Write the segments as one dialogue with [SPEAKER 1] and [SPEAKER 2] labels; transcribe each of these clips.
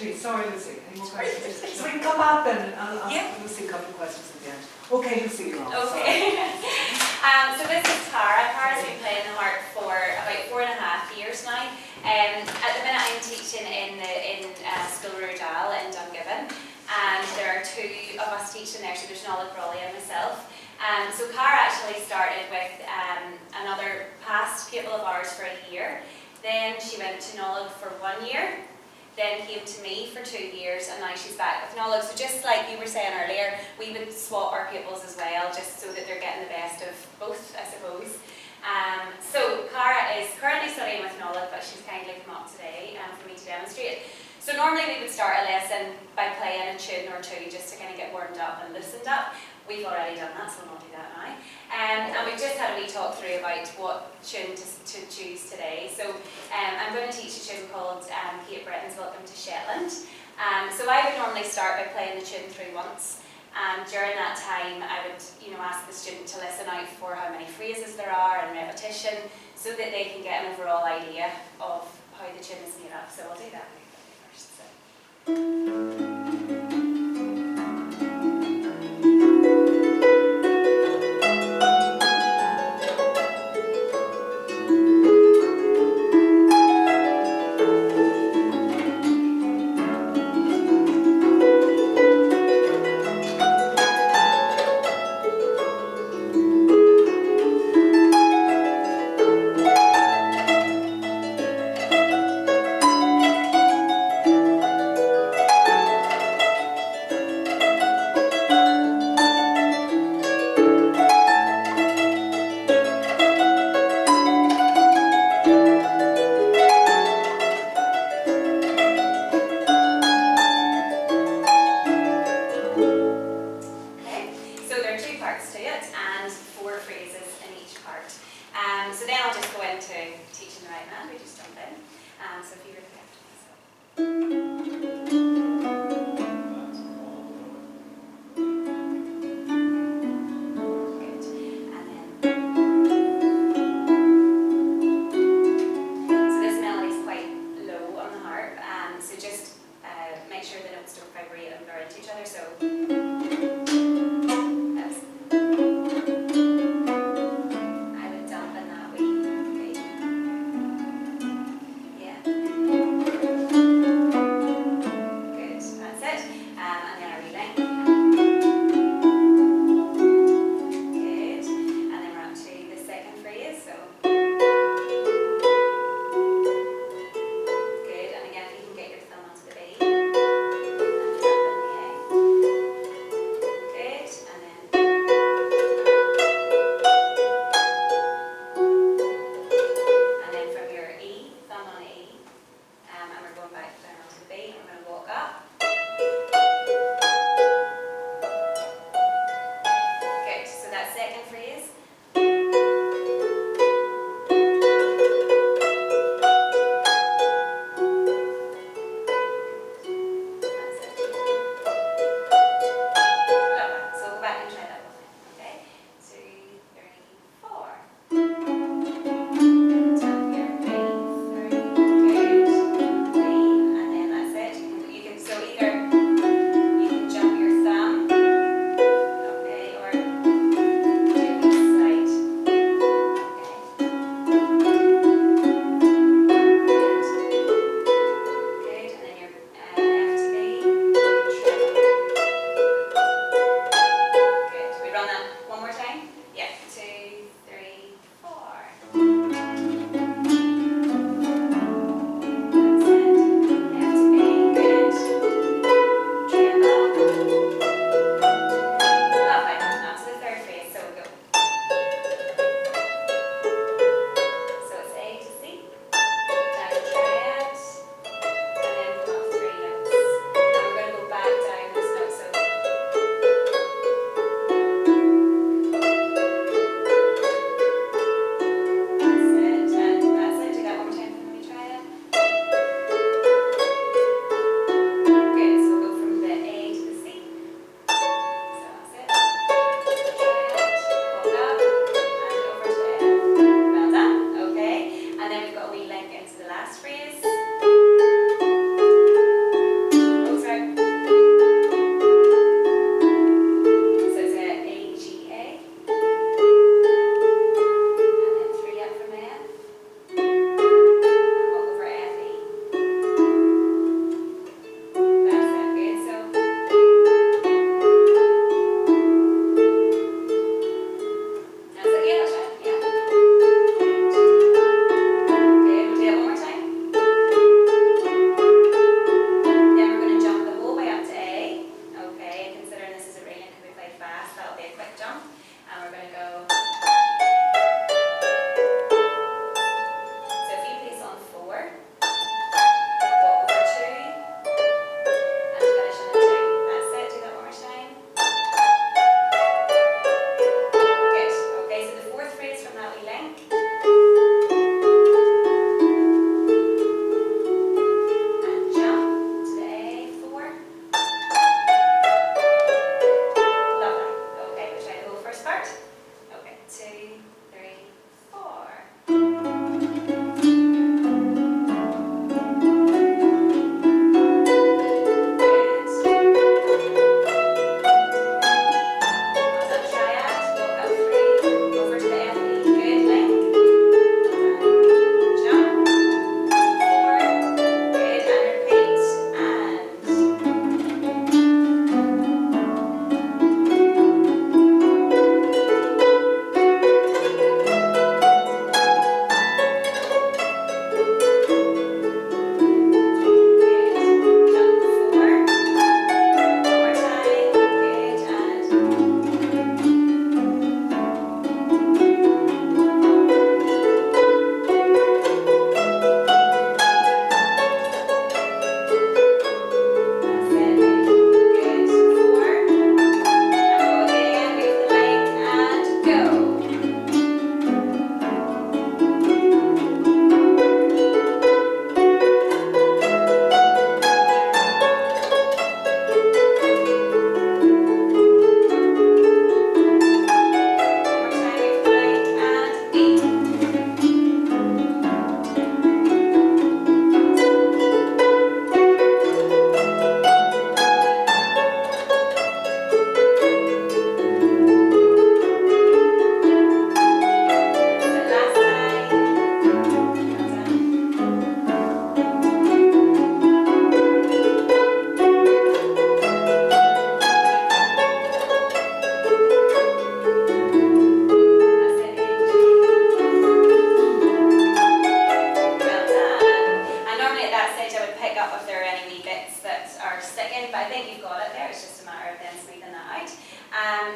[SPEAKER 1] Lucy. Sorry, Lucy. Any more questions? So we can come back then and I'll ask Lucy a couple of questions at the end. Okay, Lucy, you're on.
[SPEAKER 2] Okay. So this is Tara. Tara's been playing the harp for about 4.5 years now. At the minute I'm teaching in School Rudal in Dungiven, and there are two of us teaching there, so there's Nola Crawley and myself. So Cara actually started with another past pupil of ours for a year. Then she went to Nola for 1 year, then came to me for 2 years, and now she's back with Nola. So just like you were saying earlier, we would swap our pupils as well, just so that they're getting the best of both, I suppose. So Cara is currently studying with Nola, but she's kindly come up today for me to demonstrate. So normally we would start a lesson by playing a tune or two just to kind of get warmed up and loosened up. We've already done that, so we'll not do that now. And we've just had a wee talk through about what tune to choose today. So I'm going to teach a tune called Kate Britton's Welcome to Shetland. So I would normally start by playing the tune through once. And during that time, I would ask the student to listen out for how many phrases there are and repetition, so that they can get an overall idea of how the tune is made up. So I'll do that first. So. So then I'll just go into teaching the right man. We just jump in. So if you repeat after me. So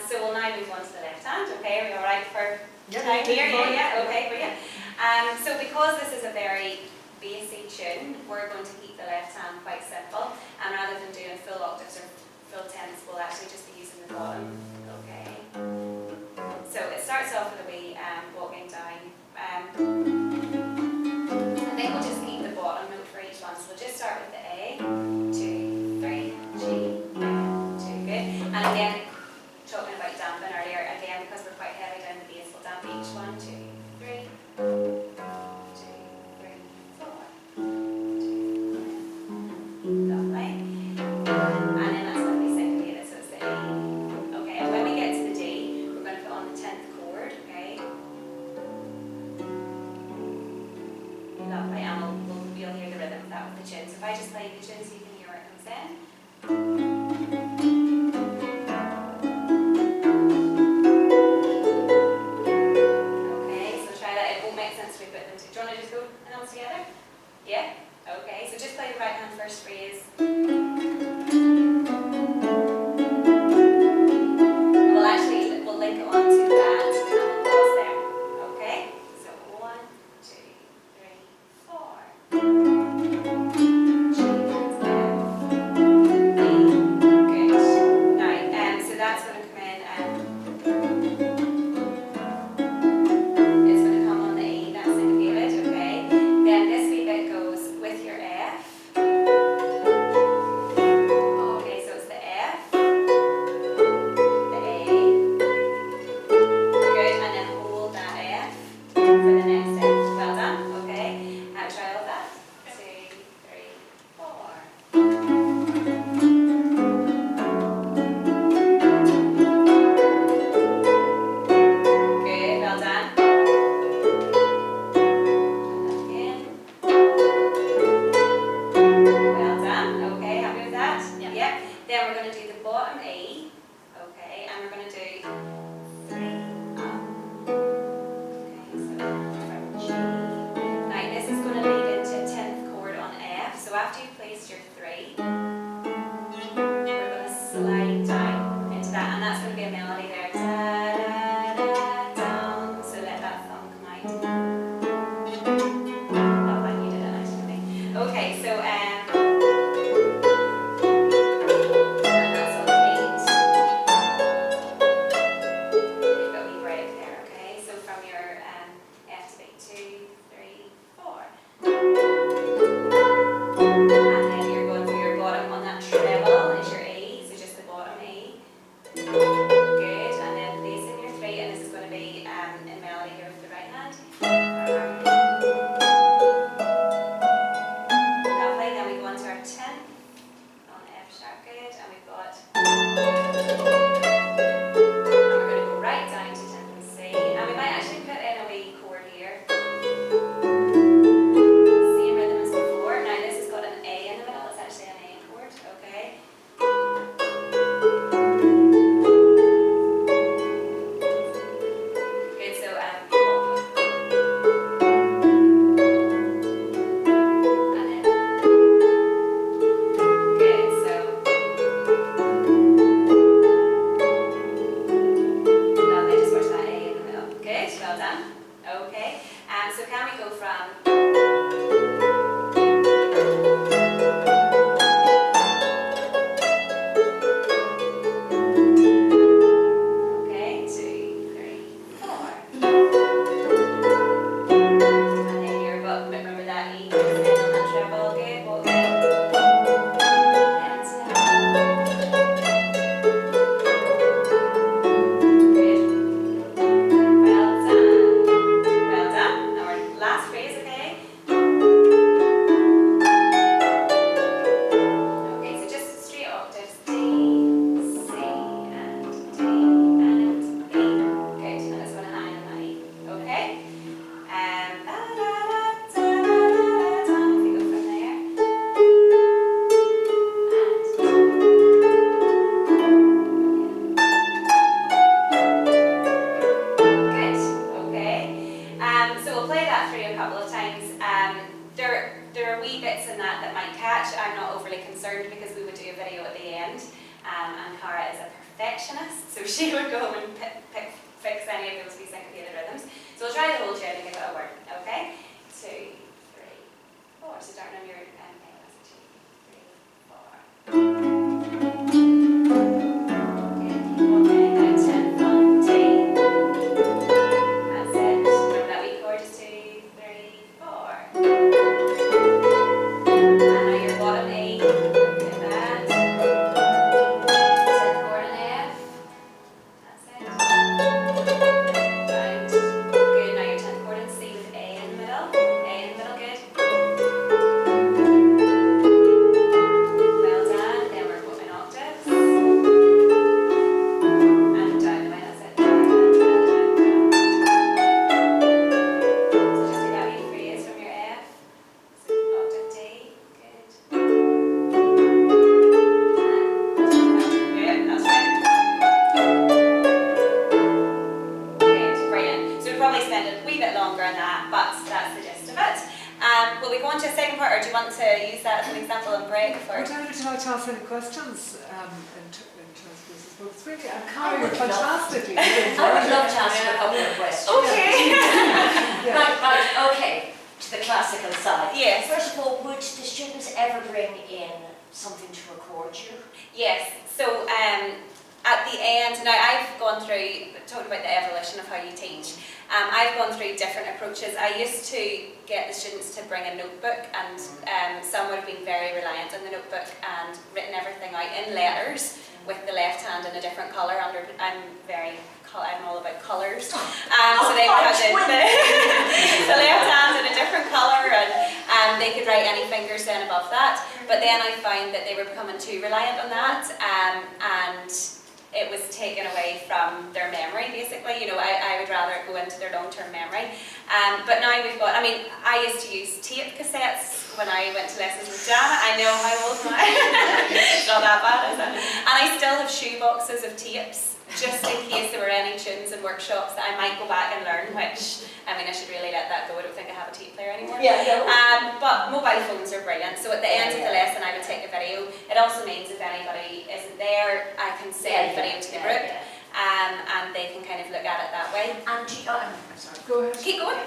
[SPEAKER 2] So we'll now move on to the left hand. Okay, are we all right for
[SPEAKER 1] Yeah,
[SPEAKER 2] time here?
[SPEAKER 1] yeah.
[SPEAKER 2] Yeah. Okay, brilliant. So because this is a very basic tune, we're going to keep the left hand quite simple, and rather than doing full octaves or full tenths, we'll actually just be using the bottom. Okay. So it starts off with a wee walking down. I think we'll just keep the bottom note for each one. So we'll just start with the A, 2, 3, G, F, 2, good. And again, talking about damping earlier, again, because we're quite heavy down the bass, we'll damp each one, 2, 3, 2, 3, 4, 2, lovely. And then that's going to be syncopated, so it's the A. Okay, and when we get to the D, we're going to put on the 10th chord, okay? Lovely, and you'll hear the rhythm of that with the tune. So if I just play the tune so you can hear where it comes in. Okay, so try that. It won't make sense if we put them together. Do you want to just go and those together? Yeah? Okay, so just play the right hand first phrase. We'll link it onto that and we'll pause there. Okay? So 1, 2, 3, 4. G, F, E. Good. Now, so that's going to come in. It's going to come on the E. That's syncopated. Okay. Then this wee bit goes with your F. Okay, so it's the F, the A. Good, and then hold that F for the next F. Well done, okay. Try all that. 2, 3, 4. Good, well done. Try that again. Well done, okay, happy with that?
[SPEAKER 1] Yeah.
[SPEAKER 2] Yep. Then we're going to do the bottom A, okay, and we're going to do 3 up. Okay, so from G. Now this is going to lead into a 10th chord on F. So after you've placed your 3, we're going to slide down into that, and that's going to be a melody there. Da, da, da, down. So let that thumb come out. Lovely, you did it nice for me. Okay, so and that's on 8. You've got a wee break there, okay? So from your F to B, 2, 3, 4. And then you're going for your bottom on that treble is your A, so just the bottom A. Good, and then placing your 3, and this is going to be in melody here with the right hand. Lovely, then we go on to our 10th on F sharp, good, and we've got, and we're going to go right down to 10th and C, and we might actually put in a wee chord here. Same rhythm as before. Now this has got an A in the middle, it's actually an A chord, okay? Good, so and then good, so lovely, just watch that A in the middle. Good, well done. Okay, so can we go from okay, 2, 3, 4. And then your bottom, remember that E goes in on that treble, good, walk in. And good. Well done. Well done. Now our last phrase, okay? Okay, so just straight octaves, D, C, and D, and E. Good, and it's going to hang on that E. Okay? Da, da, da, da, da, da, da. If we go from there. Good, okay. So we'll play that through a couple of times. There are wee bits in that might catch. I'm not overly concerned because we would do a video at the end. And Cara is a perfectionist, so she would go home and fix any of those wee syncopated rhythms. So we'll try the whole tune and give it a whirl, okay? 2, 3, 4. So start on your A. That's 2, 3, 4.
[SPEAKER 1] Any questions in terms of this? Well, it's really, Cara, you're fantastically good.
[SPEAKER 3] I would love to ask you a couple of questions.
[SPEAKER 2] Okay.
[SPEAKER 3] Right, okay, to the classical side.
[SPEAKER 2] Yes.
[SPEAKER 3] First of all, would the students ever bring in something to record you?
[SPEAKER 2] Yes, so at the end, now I've gone through, talking about the evolution of how you teach, I've gone through different approaches. I used to get the students to bring a notebook, and some would have been very reliant on the notebook and written everything out in letters with the left hand in a different colour. I'm all about colours. So they would have the left hand in a different colour, and they could write any fingers then above that. But then I found that they were becoming too reliant on that, and it was taken away from their memory, basically. You know, I would rather it go into their long-term memory. But now we've got, I used to use tape cassettes when I went to lessons with Jana. I know how old am I? It's not that bad, is it? And I still have shoe boxes of tapes, just in case there were any tunes and workshops that I might go back and learn, which, I should really let that go. I don't think I have a tape player anymore.
[SPEAKER 3] Yeah, no.
[SPEAKER 2] But mobile phones are brilliant. So at the end of the lesson, I would take a video. It also means if anybody isn't there, I can send the video to the group, and they can kind of look at it that way.
[SPEAKER 3] And do you,
[SPEAKER 1] Sorry, go ahead.
[SPEAKER 2] Keep going.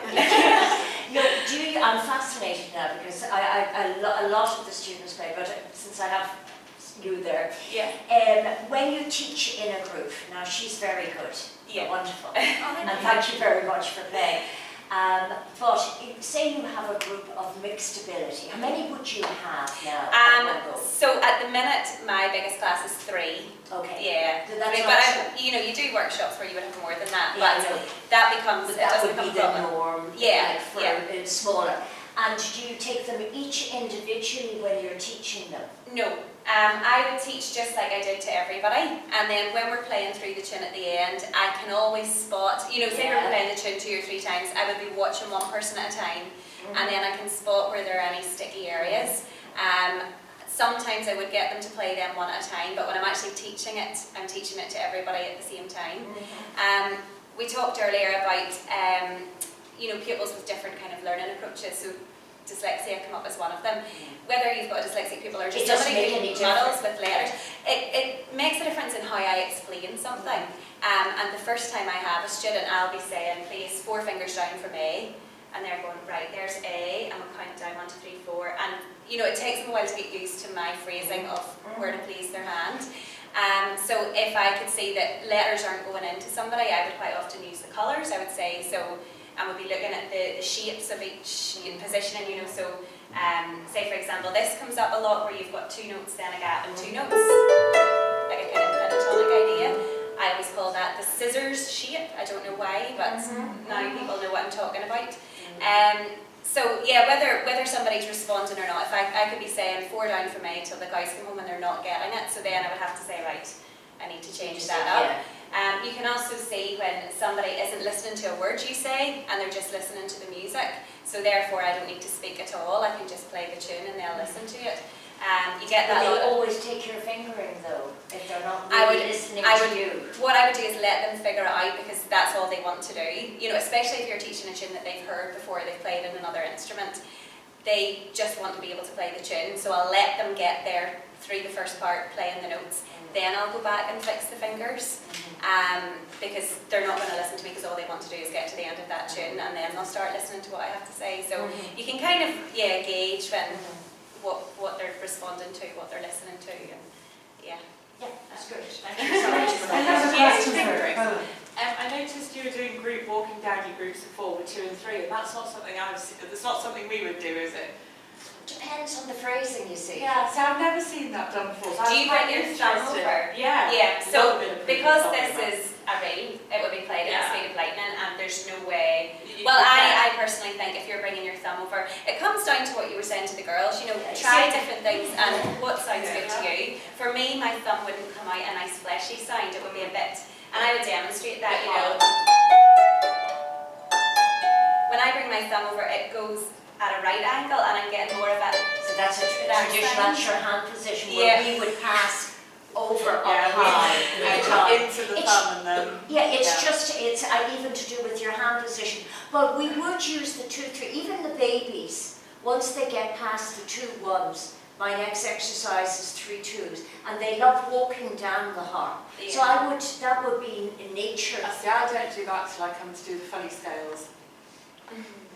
[SPEAKER 3] no, do you, I'm fascinated now because a lot of the students play, but since I have you there, when you teach in a group, now she's very good, wonderful, and thank you very much for playing. But say you have a group of mixed ability, how many would you have now?
[SPEAKER 2] So at the minute, my biggest class is 3.
[SPEAKER 3] Okay.
[SPEAKER 2] Yeah.
[SPEAKER 3] So that's
[SPEAKER 2] but you do workshops where you would have more than that.
[SPEAKER 3] Yeah,
[SPEAKER 2] but that becomes
[SPEAKER 3] that would be the norm.
[SPEAKER 2] Yeah.
[SPEAKER 3] Like for smaller. And do you take them each individually when you're teaching them?
[SPEAKER 2] No. I would teach just like I did to everybody, and then when we're playing through the tune at the end, I can always spot, say we're playing the tune 2 or 3 times, I would be watching one person at a time, and then I can spot where there are any sticky areas. Sometimes I would get them to play them one at a time, but when I'm actually teaching it, I'm teaching it to everybody at the same time. We talked earlier about pupils with different kind of learning approaches, so dyslexia come up as one of them. Whether you've got dyslexic people or just somebody who muddles with letters, it makes a difference in how I explain something. And the first time I have a student, I'll be saying, please, 4 fingers down from A, and they're going, right, there's A, and we'll count down 1, 2, 3, 4, and it takes them a while to get used to my phrasing of where to place their hand. So if I could see that letters aren't going into somebody, I would quite often use the colours. I would say, and we'll be looking at the shapes of each positioning, so say for example, this comes up a lot where you've got 2 notes, then a gap, and 2 notes, like a kind of pentatonic idea. I always call that the scissors shape. I don't know why, but now people know what I'm talking about. So yeah, whether somebody's responding or not, if I could be saying 4 down from A till the guys come home and they're not getting it, so then I would have to say, right, I need to change that up. You can also see when somebody isn't listening to a word you say and they're just listening to the music, so therefore I don't need to speak at all, I can just play the tune and they'll listen to it. You get that.
[SPEAKER 3] Will they always take your fingering though, if they're not really listening to you?
[SPEAKER 2] What I would do is let them figure it out, because that's all they want to do. Especially if you're teaching a tune that they've heard before, they've played in another instrument. they just want to be able to play the tune, so I'll let them get there through the first part, playing the notes. Then I'll go back and fix the fingers, because they're not going to listen to me because all they want to do is get to the end of that tune, and then they'll start listening to what I have to say. So you can kind of gauge when what they're responding to, what they're listening to, and
[SPEAKER 3] yeah, that's good. Thank you so much.
[SPEAKER 4] I noticed you were doing walking down your groups of 4 with 2 and 3, and that's not something that's not something we would do, is it?
[SPEAKER 3] Depends on the phrasing, you see.
[SPEAKER 4] Yeah, so I've never seen that done before. So
[SPEAKER 2] do you bring your thumb over?
[SPEAKER 4] Yeah.
[SPEAKER 2] Yeah, so because this is a reel, it would be played at the speed of lightning, and there's no way. Well, I personally think if you're bringing your thumb over, it comes down to what you were saying to the girls, you know, try different things and what sounds good to you. For me, my thumb wouldn't come out a nice fleshy sound, it would be a bit, and I would demonstrate that, you know. When I bring my thumb over, it goes at a right angle, and I'm getting more of a...
[SPEAKER 3] So that's a tradition, that's your hand position, where we would pass over
[SPEAKER 4] high, into the thumb and then...
[SPEAKER 3] Yeah, it's even to do with your hand position. But we would use the 2, 3, even the babies, once they get past the 2 1s, my next exercise is 3 2s, and they love walking down the harp. So that would be in nature.
[SPEAKER 4] See, I don't do that till I come to do the funny scales.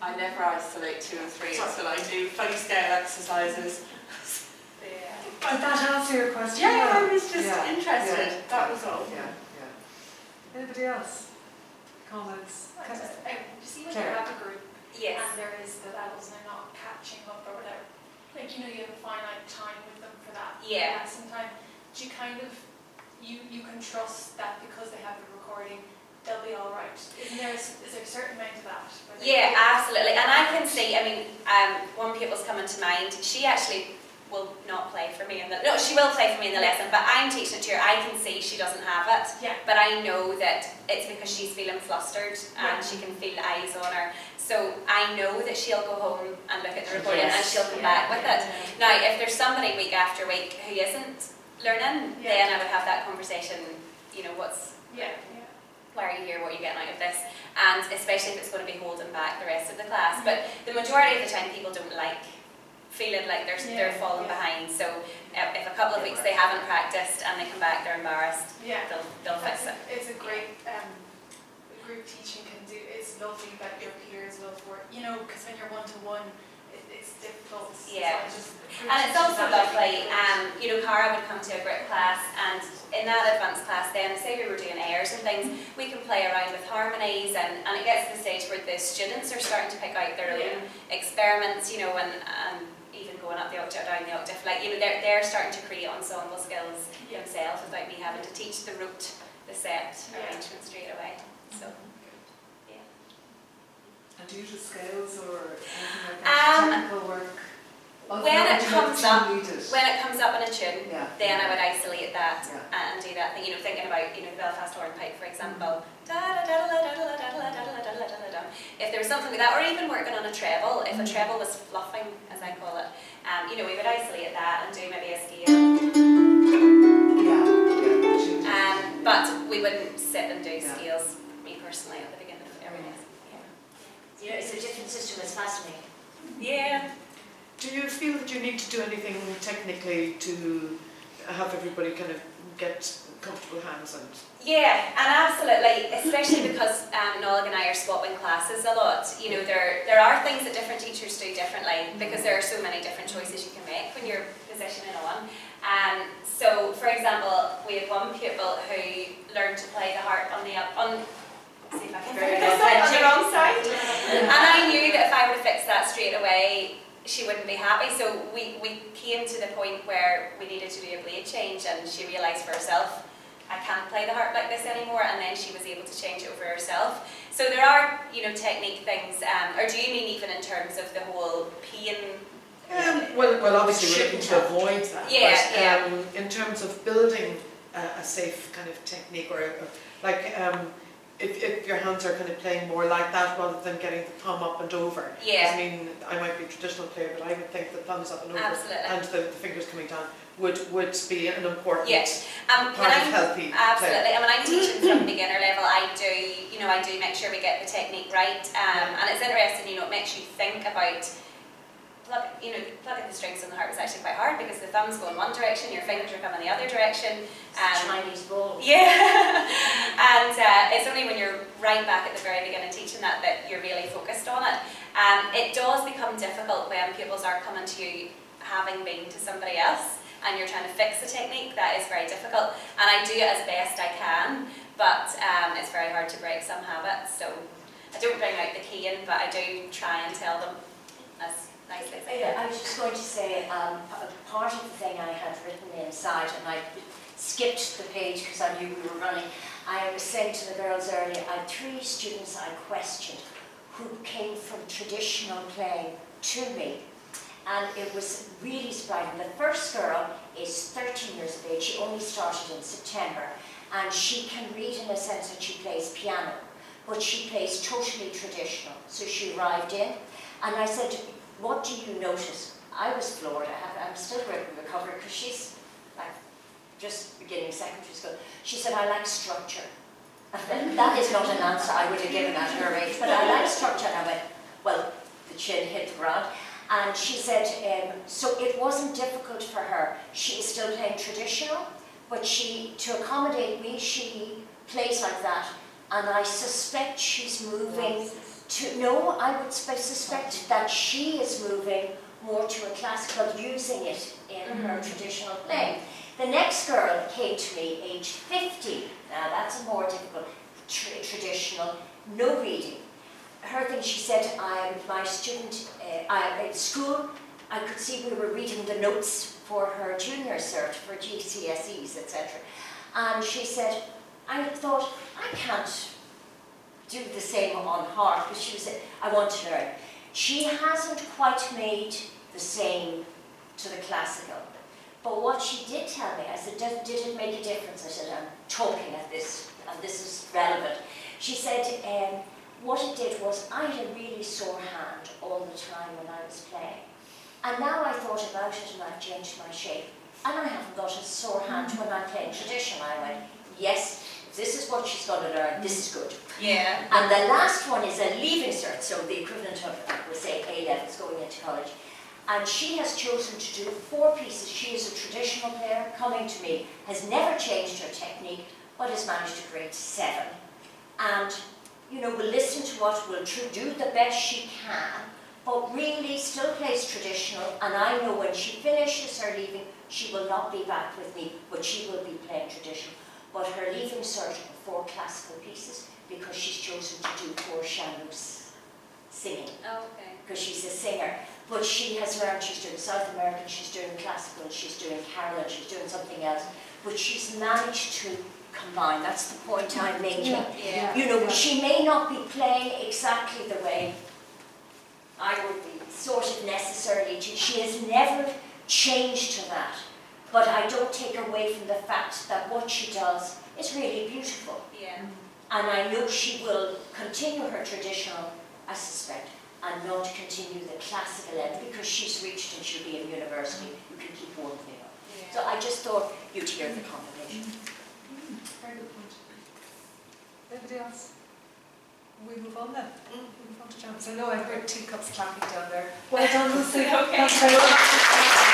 [SPEAKER 4] I never isolate 2 and 3 until I do funny scale exercises.
[SPEAKER 1] Did that answer your question?
[SPEAKER 4] Yeah, I was just interested. That was all.
[SPEAKER 1] Yeah. Anybody else? Comments?
[SPEAKER 5] You see when you have a group
[SPEAKER 2] Yes.
[SPEAKER 5] and there is the levels and they're not catching up or whatever, like, you know, you have a finite time with them for that lesson time. Do you kind of, you can trust that because they have the recording, they'll be all right? Is there a certain amount of that?
[SPEAKER 2] Yeah, absolutely. And I can see, I mean, one pupil's coming to mind. She actually will not play for me no, she will play for me in the lesson, but I'm teaching it to her. I can see she doesn't have it.
[SPEAKER 5] Yeah.
[SPEAKER 2] But I know that it's because she's feeling flustered and she can feel eyes on her. So I know that she'll go home and look at the recording and she'll come back with it. Now, if there's somebody week after week who isn't learning, then I would have that conversation, you know, why are you here, what are you getting out of this? And especially if it's going to be holding back the rest of the class. But the majority of the time people don't like feeling like they're falling behind. So if a couple of weeks they haven't practiced and they come back, they're embarrassed, they'll fix it.
[SPEAKER 5] It's a great group teaching can do. It's lovely that your peers will work, you know, because when you're one-to-one, it's difficult.
[SPEAKER 2] Yeah. And it's also lovely, you know, Cara would come to a group class, and in that advanced class then, say we were doing airs and things, we can play around with harmonies, and it gets to the stage where the students are starting to pick out their own experiments, you know, and even going up the octave, down the octave, like, you know, they're starting to create ensemble skills themselves without me having to teach the route, the set arrangement straight away. So,
[SPEAKER 1] And do you use scales or anything like that? Technical work?
[SPEAKER 2] When it comes up in a tune, then I would isolate that and do that thing, you know, thinking about, you know, the Belfast hornpipe, for example. If there was something like that, or even working on a treble, if a treble was fluffing, as I call it, you know, we would isolate that and do maybe a scale. But we wouldn't sit and do scales, me personally, at the beginning of every lesson.
[SPEAKER 3] You know, it's a different system, it's fascinating.
[SPEAKER 2] Yeah.
[SPEAKER 6] Do you feel that you need to do anything technically to have everybody kind of get comfortable hands and...
[SPEAKER 2] Yeah, and absolutely, especially because Noel and I are swapping classes a lot. You know, there are things that different teachers do differently because there are so many different choices you can make when you're positioning on. So, for example, we had one pupil who learned to play the harp on the see if I can figure this out, on the wrong side. And I knew that if I were to fix that straight away, she wouldn't be happy. So we came to the point where we needed to do a blade change, and she realised for herself, I can't play the harp like this anymore, and then she was able to change it over herself. So there are, you know, technique things, or do you mean even in terms of the whole pain?
[SPEAKER 6] Well, obviously we're looking to avoid that, but
[SPEAKER 2] in
[SPEAKER 6] terms of building a safe kind of technique, or like if your hands are kind of playing more like that rather than getting the thumb up and over.
[SPEAKER 2] Yeah.
[SPEAKER 6] I mean, I might be a traditional player, but I would think the thumbs up and over and the fingers coming down would be an important part of healthy
[SPEAKER 2] absolutely.
[SPEAKER 6] play.
[SPEAKER 2] And when I'm teaching from beginner level, I do make sure we get the technique right. And it's interesting, you know, it makes you think about plucking the strings on the harp is actually quite hard because the thumbs go in one direction, your fingers are coming the other direction.
[SPEAKER 3] Chinese ball.
[SPEAKER 2] Yeah, and it's only when you're right back at the very beginning teaching that you're really focused on it. It does become difficult when pupils are coming to you having been to somebody else and you're trying to fix the technique. That is very difficult, and I do it as best I can, but it's very hard to break some habits. So I don't bring out the key in, but I do try and tell them as nicely as I can.
[SPEAKER 3] I was just going to say, part of the thing I had written inside, and I skipped the page because I knew we were running. I was saying to the girls earlier, I had 3 students I questioned who came from traditional playing to me. And it was really surprising. The first girl is 13 years of age. She only started in September. And she can read in a sense that she plays piano. But she plays totally traditional. So she arrived in. And I said, what do you notice? I was floored. I'm still recovering because she's like just beginning secondary school. She said, I like structure. That is not an answer I would have given at her age. But I like structure. And I went, well, the chin hit the ground. And she said, so it wasn't difficult for her. She is still playing traditional, but to accommodate me, she plays like that. And I suspect she's moving I would suspect that she is moving more to a classical, using it in her traditional playing. The next girl came to me, age 50. Now that's a more difficult, traditional, no reading. Her thing, she said, my student, at school, I could see we were reading the notes for her junior cert, for GCSEs, etc. And she said, I thought, I can't do the same on harp, but she said, I want to learn. She hasn't quite made the same to the classical. But what she did tell me, I said, did it make a difference? I said, I'm talking at this, and this is relevant. She said, what it did was I had a really sore hand all the time when I was playing. And now I thought about it and I've changed my shape. And I haven't got a sore hand when I'm playing traditional. I went, yes, if this is what she's going to learn, this is good.
[SPEAKER 2] Yeah.
[SPEAKER 3] And the last one is a leaving cert, so the equivalent of, we'll say, A-levels going into college. And she has chosen to do 4 pieces. She is a traditional player coming to me, has never changed her technique, but has managed to grade 7. And will listen to what will do the best she can, but really still plays traditional. And I know when she finishes her leaving, she will not be back with me, but she will be playing traditional. But her leaving cert are 4 classical pieces because she's chosen to do 4 chaluts singing.
[SPEAKER 2] Okay.
[SPEAKER 3] Because she's a singer. But she has learned, she's doing South American, she's doing classical, she's doing carol, she's doing something else. But she's managed to combine. That's the point I'm making.
[SPEAKER 2] Yeah.
[SPEAKER 3] She may not be playing exactly the way I would be sort of necessarily. She has never changed to that. But I don't take away from the fact that what she does is really beautiful.
[SPEAKER 2] Yeah.
[SPEAKER 3] And I know she will continue her traditional, I suspect, and not continue the classical end because she's reached and she'll be in university. You can keep one thing up.
[SPEAKER 2] Yeah.
[SPEAKER 3] So I just thought you'd hear the combination.
[SPEAKER 1] Very good point. Anybody else? We move on then. We move on to jams. I know I heard teacups clapping down there. Well done, Lucy.
[SPEAKER 2] Okay.
[SPEAKER 1] That's very much.